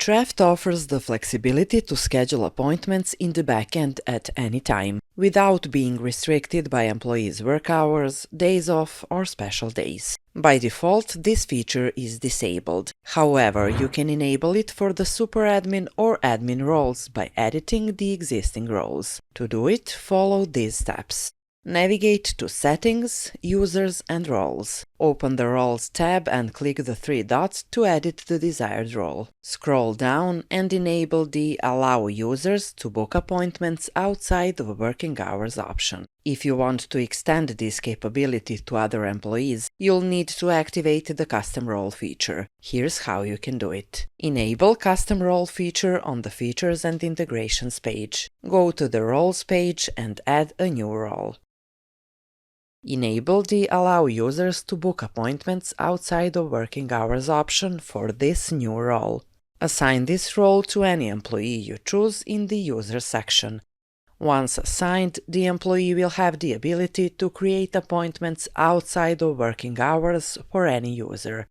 Trafft offers the flexibility to schedule appointments in the backend at any time, without being restricted by employees' work hours, days off, or special days. By default, this feature is disabled. However, you can enable it for the SuperAdmin or admin roles by editing the existing roles. To do it, follow these steps. Navigate to Settings, Users and Roles. Open the Roles tab and click the three dots to edit the desired role. Scroll down and enable the Allow Users to book appointments outside of working hours option. If you want to extend this capability to other employees, you'll need to activate the Custom Role feature. Here's how you can do it. Enable Custom Role feature on the Features and Integrations page. Go to the Roles page and add a new role. Enable the Allow Users to book appointments outside of working hours option for this new role. Assign this role to any employee you choose in the Users section. Once assigned, the employee will have the ability to create appointments outside of working hours for any user.